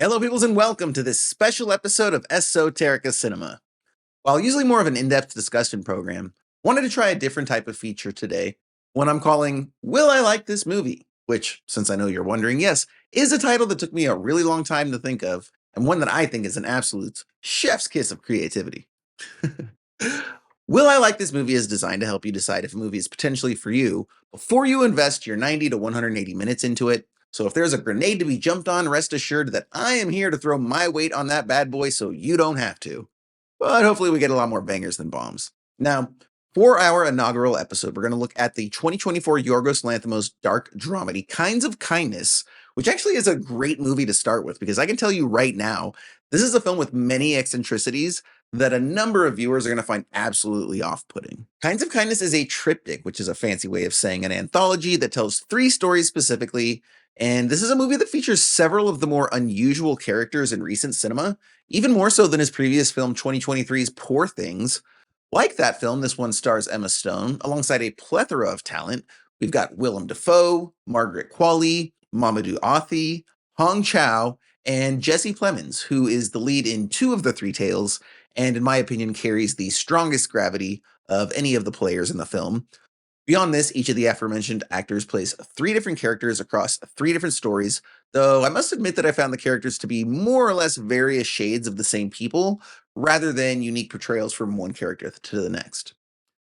Hello, peoples, and welcome to this special episode of Esoterica Cinema. While usually more of an in-depth discussion program, wanted to try a different type of feature today, one I'm calling Will I Like This Movie? Which, since I know you're wondering, yes, is a title that took me a really long time to think of, and one that I think is an absolute chef's kiss of creativity. Will I Like This Movie is designed to help you decide if a movie is potentially for you before you invest your 90 to 180 minutes into it. So if there's a grenade to be jumped on, rest assured that I am here to throw my weight on that bad boy so you don't have to. But hopefully we get a lot more bangers than bombs. Now, for our inaugural episode, we're going to look at the 2024 Yorgos Lanthimos dark dramedy, Kinds of Kindness, which actually is a great movie to start with because I can tell you right now, this is a film with many eccentricities that a number of viewers are going to find absolutely off-putting. Kinds of Kindness is a triptych, which is a fancy way of saying an anthology that tells 3 stories specifically, and this is a movie that features several of the more unusual characters in recent cinema, even more so than his previous film 2023's Poor Things. Like that film, this one stars Emma Stone, alongside a plethora of talent. We've got Willem Dafoe, Margaret Qualley, Mamadou Athie, Hong Chow, and Jesse Plemons, who is the lead in 2 of the 3 tales, and in my opinion carries the strongest gravity of any of the players in the film. Beyond this, each of the aforementioned actors plays 3 different characters across 3 different stories, though I must admit that I found the characters to be more or less various shades of the same people, rather than unique portrayals from one character to the next.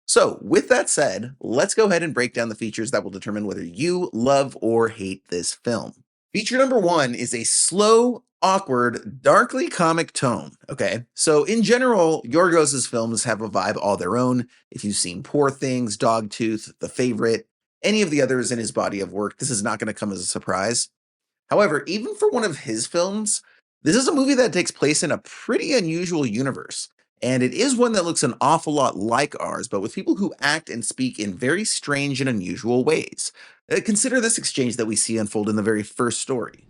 So, with that said, let's go ahead and break down the features that will determine whether you love or hate this film. Feature number 1 is a slow, awkward, darkly comic tone. Okay, so in general, Yorgos' films have a vibe all their own. If you've seen Poor Things, Dogtooth, The Favorite, any of the others in his body of work, this is not going to come as a surprise. However, even for one of his films, this is a movie that takes place in a pretty unusual universe. And it is one that looks an awful lot like ours, but with people who act and speak in very strange and unusual ways. Consider this exchange that we see unfold in the very first story.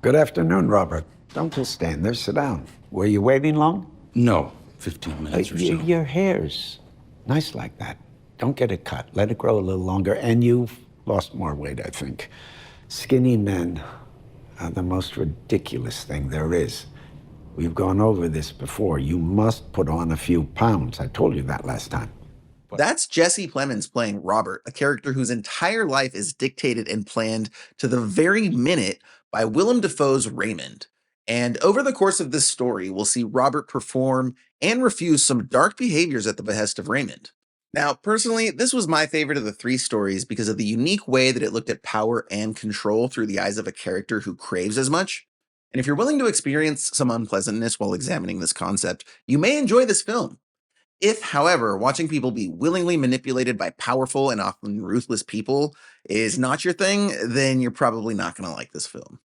Good afternoon, Robert. Don't just stand there, sit down. Were you waiting long? No, 15 minutes or so. Your hair's nice like that. Don't get it cut. Let it grow a little longer. And you've lost more weight, I think. Skinny men are the most ridiculous thing there is. We've gone over this before. You must put on a few pounds. I told you that last time. That's Jesse Plemons playing Robert, a character whose entire life is dictated and planned to the very minute by Willem Dafoe's Raymond. And over the course of this story, we'll see Robert perform and refuse some dark behaviors at the behest of Raymond. Now, personally, this was my favorite of the 3 stories because of the unique way that it looked at power and control through the eyes of a character who craves as much. And if you're willing to experience some unpleasantness while examining this concept, you may enjoy this film. If, however, watching people be willingly manipulated by powerful and often ruthless people is not your thing, then you're probably not going to like this film.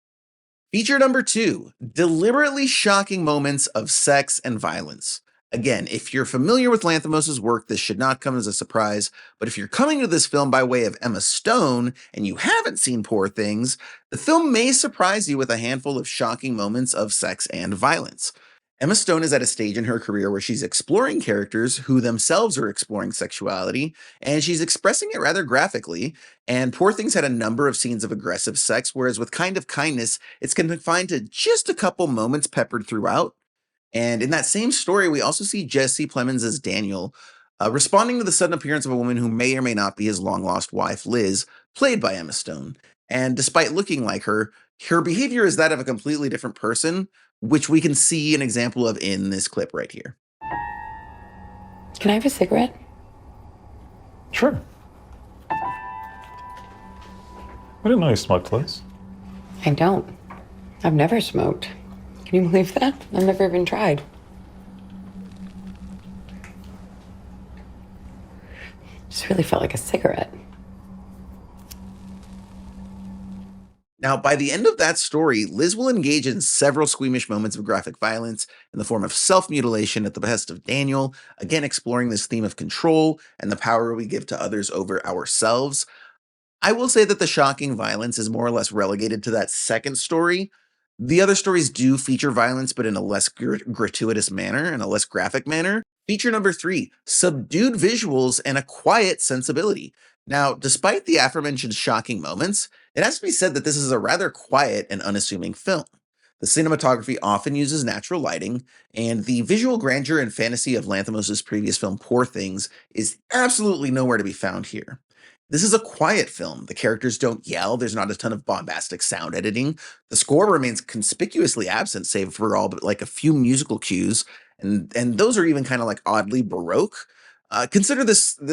Feature number 2, deliberately shocking moments of sex and violence. Again, if you're familiar with Lanthimos' work, this should not come as a surprise, but if you're coming to this film by way of Emma Stone and you haven't seen Poor Things, the film may surprise you with a handful of shocking moments of sex and violence. Emma Stone is at a stage in her career where she's exploring characters who themselves are exploring sexuality, and she's expressing it rather graphically, and Poor Things had a number of scenes of aggressive sex, whereas with Kind of Kindness, it's confined to just a couple moments peppered throughout. And in that same story, we also see Jesse Plemons as Daniel, responding to the sudden appearance of a woman who may or may not be his long-lost wife, Liz, played by Emma Stone. And despite looking like her behavior is that of a completely different person, which we can see an example of in this clip right here. Can I have a cigarette? Sure. I didn't know you smoked, Liz. I don't. I've never smoked. Can you believe that? I've never even tried. Just really felt like a cigarette. Now, by the end of that story, Liz will engage in several squeamish moments of graphic violence in the form of self-mutilation at the behest of Daniel, again exploring this theme of control and the power we give to others over ourselves. I will say that the shocking violence is more or less relegated to that second story. The other stories do feature violence, but in a less gratuitous manner, in a less graphic manner. Feature number 3, subdued visuals and a quiet sensibility. Now, despite the aforementioned shocking moments, it has to be said that this is a rather quiet and unassuming film. The cinematography often uses natural lighting, and the visual grandeur and fantasy of Lanthimos' previous film Poor Things is absolutely nowhere to be found here. This is a quiet film. The characters don't yell, there's not a ton of bombastic sound editing. The score remains conspicuously absent, save for all but like a few musical cues, and those are even kind of like oddly baroque. Consider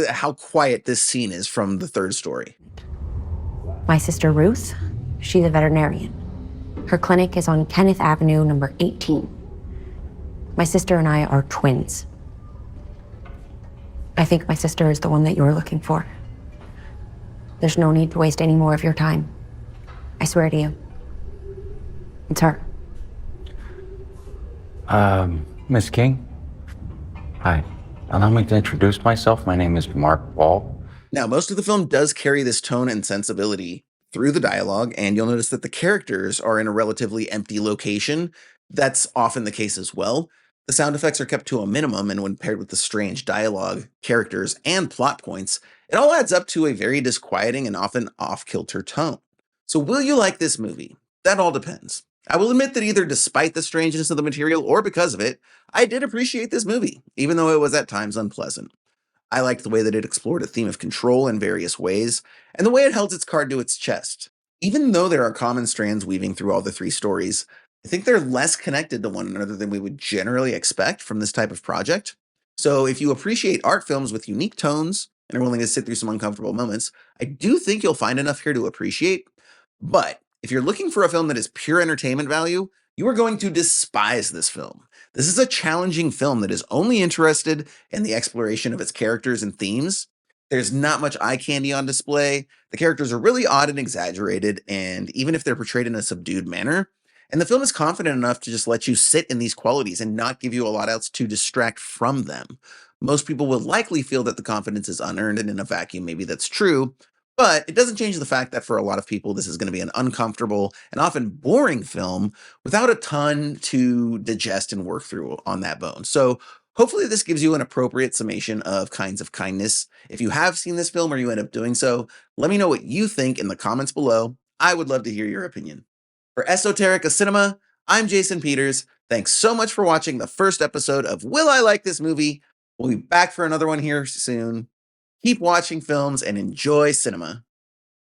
how quiet this scene is from the third story. My sister Ruth, she's a veterinarian. Her clinic is on Kenneth Avenue, number 18. My sister and I are twins. I think my sister is the one that you're looking for. There's no need to waste any more of your time. I swear to you. It's her. Miss King? Hi. Allow me to introduce myself. My name is Mark Wall. Now, most of the film does carry this tone and sensibility through the dialogue, and you'll notice that the characters are in a relatively empty location. That's often the case as well. The sound effects are kept to a minimum, and when paired with the strange dialogue, characters, and plot points, it all adds up to a very disquieting and often off-kilter tone. So will you like this movie? That all depends. I will admit that either despite the strangeness of the material or because of it, I did appreciate this movie, even though it was at times unpleasant. I liked the way that it explored a theme of control in various ways, and the way it held its card to its chest. Even though there are common strands weaving through all the three stories, I think they're less connected to one another than we would generally expect from this type of project. So if you appreciate art films with unique tones and are willing to sit through some uncomfortable moments, I do think you'll find enough here to appreciate. But if you're looking for a film that is pure entertainment value, you are going to despise this film. This is a challenging film that is only interested in the exploration of its characters and themes. There's not much eye candy on display. The characters are really odd and exaggerated, and even if they're portrayed in a subdued manner, and the film is confident enough to just let you sit in these qualities and not give you a lot else to distract from them. Most people will likely feel that the confidence is unearned, and in a vacuum, maybe that's true, but it doesn't change the fact that for a lot of people, this is going to be an uncomfortable and often boring film without a ton to digest and work through on that bone. So hopefully this gives you an appropriate summation of Kinds of Kindness. If you have seen this film or you end up doing so, let me know what you think in the comments below. I would love to hear your opinion. For Esoterica Cinema, I'm Jason Peters. Thanks so much for watching the first episode of Will I Like This Movie? We'll be back for another one here soon. Keep watching films and enjoy cinema.